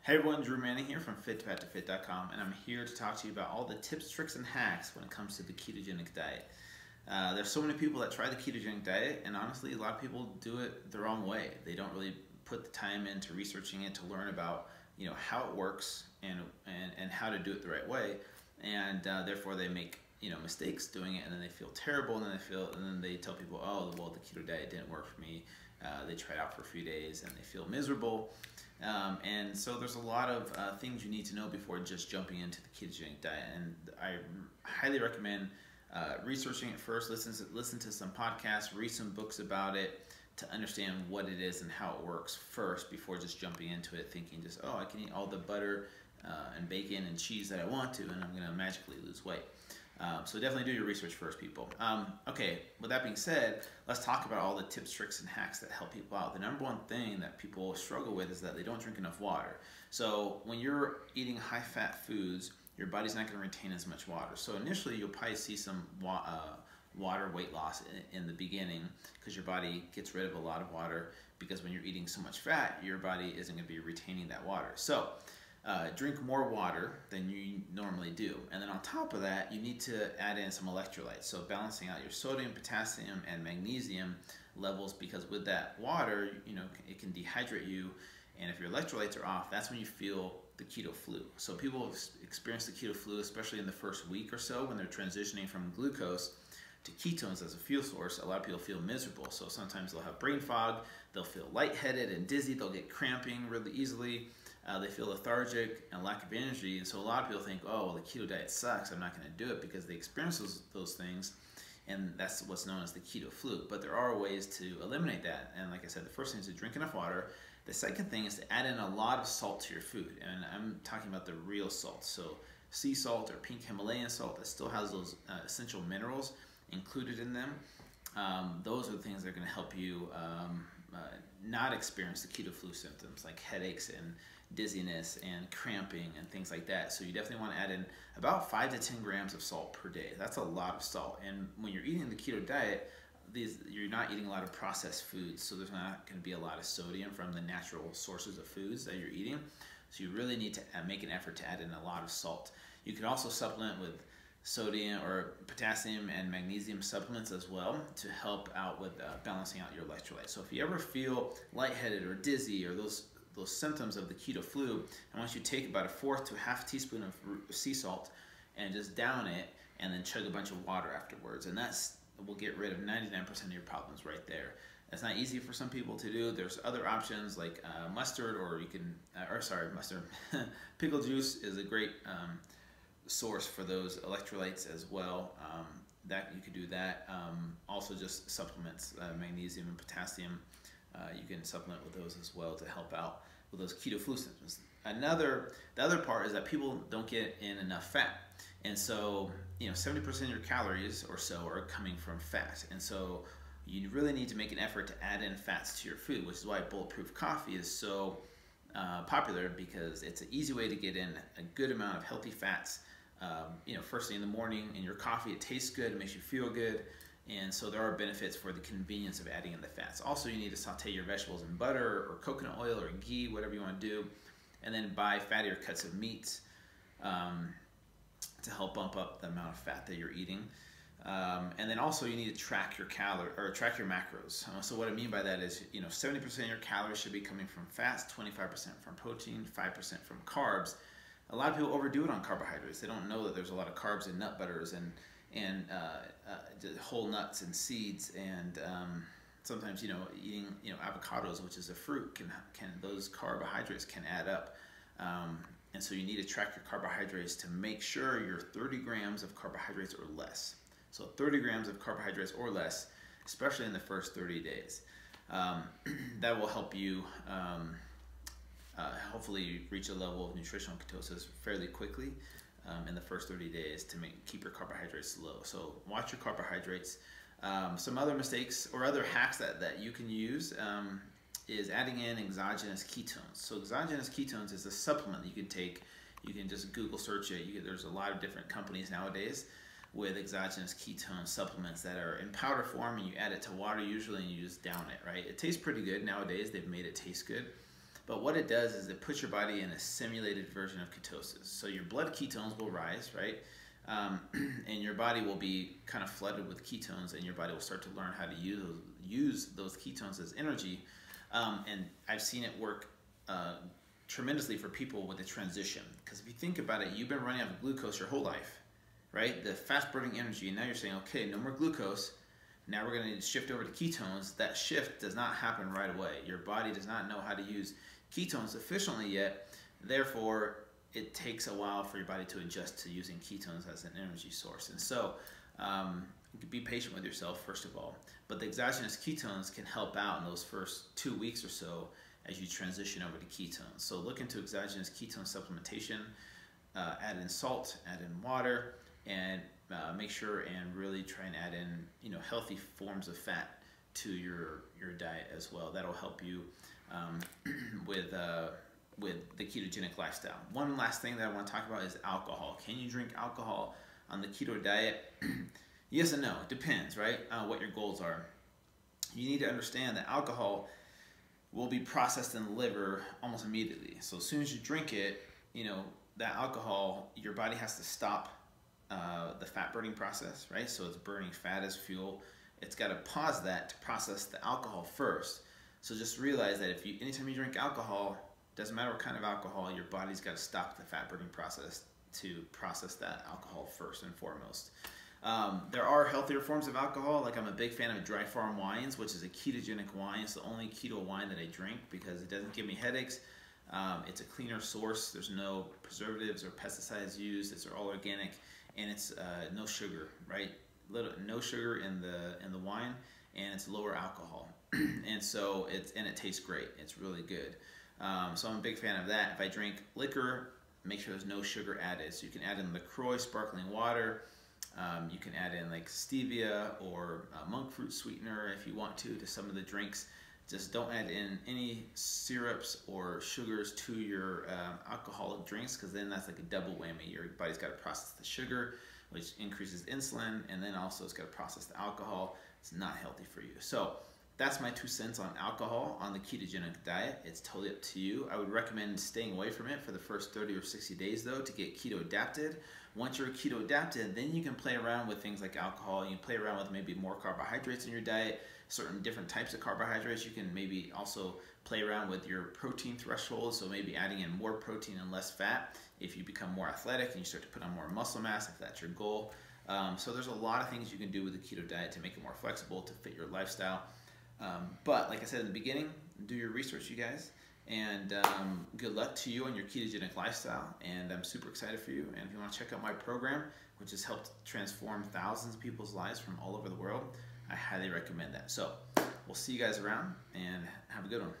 Hey everyone, Drew Manning here from fit2fit.com, and I'm here to talk to you about all the tips, tricks, and hacks when it comes to the ketogenic diet. There's so many people that try the ketogenic diet, and honestly, a lot of people do it the wrong way. They don't really put the time into researching it to learn about, how it works and how to do it the right way, and therefore they make mistakes doing it, and then they feel terrible, and then they tell people, oh well, the keto diet didn't work for me. They tried out for a few days and they feel miserable. And so there's a lot of things you need to know before just jumping into the ketogenic diet. And I highly recommend researching it first, listen to some podcasts, read some books about it to understand what it is and how it works first before just jumping into it thinking just, oh, I can eat all the butter and bacon and cheese that I want to and I'm going to magically lose weight. So definitely do your research first, people. Okay, with that being said, let's talk about all the tips, tricks, and hacks that help people out. The number one thing that people struggle with is that they don't drink enough water. So when you're eating high-fat foods, your body's not going to retain as much water. So initially, you'll probably see some water weight loss in the beginning because your body gets rid of a lot of water because when you're eating so much fat, your body isn't going to be retaining that water. So drink more water than you normally do. And then on top of that, you need to add in some electrolytes. So balancing out your sodium, potassium, and magnesium levels, because with that water, it can dehydrate you. And if your electrolytes are off, that's when you feel the keto flu. So people experience the keto flu, especially in the first week or so when they're transitioning from glucose to ketones as a fuel source. A lot of people feel miserable. So sometimes they'll have brain fog, they'll feel lightheaded and dizzy, they'll get cramping really easily. They feel lethargic and lack of energy, and so a lot of people think, oh, well, the keto diet sucks, I'm not going to do it, because they experience those things, and that's what's known as the keto flu. But there are ways to eliminate that, and like I said, the first thing is to drink enough water. The second thing is to add in a lot of salt to your food, and I'm talking about the real salt. So sea salt or pink Himalayan salt that still has those essential minerals included in them. Those are the things that are going to help you not experience the keto flu symptoms like headaches and dizziness and cramping and things like that. So you definitely want to add in about 5 to 10 grams of salt per day. That's a lot of salt. And when you're eating the keto diet, you're not eating a lot of processed foods, so there's not going to be a lot of sodium from the natural sources of foods that you're eating. So you really need to make an effort to add in a lot of salt. You can also supplement with sodium or potassium and magnesium supplements as well to help out with balancing out your electrolytes. So if you ever feel lightheaded or dizzy or those symptoms of the keto flu, I want you to take about a fourth to a half teaspoon of sea salt and just down it and then chug a bunch of water afterwards, and that will get rid of 99% of your problems right there. That's not easy for some people to do. There's other options like mustard, or you can, mustard. Pickle juice is a great source for those electrolytes as well. That you could do that. Also just supplements, magnesium and potassium. You can supplement with those as well to help out with those keto flu symptoms. The other part is that people don't get in enough fat. And so, 70% of your calories or so are coming from fat. And so you really need to make an effort to add in fats to your food, which is why bulletproof coffee is so popular, because it's an easy way to get in a good amount of healthy fats. First thing in the morning in your coffee, it tastes good, it makes you feel good. And so there are benefits for the convenience of adding in the fats. Also, you need to saute your vegetables in butter or coconut oil or ghee, whatever you want to do. And then buy fattier cuts of meats to help bump up the amount of fat that you're eating. And then also you need to track your track your macros. So what I mean by that is, 70% of your calories should be coming from fats, 25% from protein, 5% from carbs. A lot of people overdo it on carbohydrates. They don't know that there's a lot of carbs in nut butters and whole nuts and seeds, and sometimes eating avocados, which is a fruit, can those carbohydrates can add up, and so you need to track your carbohydrates to make sure you're 30 grams of carbohydrates or less. So 30 grams of carbohydrates or less, especially in the first 30 days. That will help you hopefully reach a level of nutritional ketosis fairly quickly in the first 30 days to keep your carbohydrates low. So watch your carbohydrates. Some other mistakes or other hacks that you can use is adding in exogenous ketones. So exogenous ketones is a supplement that you can take. You can just Google search it. There's a lot of different companies nowadays with exogenous ketone supplements that are in powder form, and you add it to water usually and you just down it, right? It tastes pretty good nowadays. They've made it taste good. But what it does is it puts your body in a simulated version of ketosis. So your blood ketones will rise, right? And your body will be kind of flooded with ketones, and your body will start to learn how to use those ketones as energy. And I've seen it work tremendously for people with a transition. Because if you think about it, you've been running out of glucose your whole life, right? The fast burning energy, and now you're saying, okay, no more glucose. Now we're going to shift over to ketones. That shift does not happen right away. Your body does not know how to use ketones efficiently yet. Therefore, it takes a while for your body to adjust to using ketones as an energy source. And so be patient with yourself, first of all. But the exogenous ketones can help out in those first 2 weeks or so as you transition over to ketones. So look into exogenous ketone supplementation, add in salt, add in water, and make sure and really try and add in healthy forms of fat to your diet as well. That'll help you with the ketogenic lifestyle. One last thing that I want to talk about is alcohol. Can you drink alcohol on the keto diet? Yes and no. It depends, right? What your goals are. You need to understand that alcohol will be processed in the liver almost immediately. So as soon as you drink it, that alcohol, your body has to stop the fat burning process, right? So it's burning fat as fuel. It's got to pause that to process the alcohol first. So just realize that anytime you drink alcohol, doesn't matter what kind of alcohol, your body's got to stop the fat burning process to process that alcohol first and foremost. There are healthier forms of alcohol. Like I'm a big fan of Dry Farm wines, which is a ketogenic wine. It's the only keto wine that I drink because it doesn't give me headaches. It's a cleaner source. There's no preservatives or pesticides used. It's all organic, and it's no sugar, right? No sugar in the wine, and it's lower alcohol, and so it tastes great. It's really good. So I'm a big fan of that. If I drink liquor, make sure there's no sugar added. So you can add in LaCroix sparkling water. You can add in like stevia or monk fruit sweetener if you want to some of the drinks. Just don't add in any syrups or sugars to your alcoholic drinks, because then that's like a double whammy. Your body's got to process the sugar, which increases insulin, and then also it's got to process the alcohol. It's not healthy for you. So that's my 2 cents on alcohol on the ketogenic diet. It's totally up to you. I would recommend staying away from it for the first 30 or 60 days though to get keto adapted. Once you're keto adapted, then you can play around with things like alcohol. You can play around with maybe more carbohydrates in your diet, certain different types of carbohydrates. You can maybe also play around with your protein threshold, so maybe adding in more protein and less fat if you become more athletic and you start to put on more muscle mass, if that's your goal. So there's a lot of things you can do with the keto diet to make it more flexible, to fit your lifestyle. But like I said in the beginning, do your research, you guys, and good luck to you on your ketogenic lifestyle. And I'm super excited for you. And if you want to check out my program, which has helped transform thousands of people's lives from all over the world, I highly recommend that. So we'll see you guys around, and have a good one.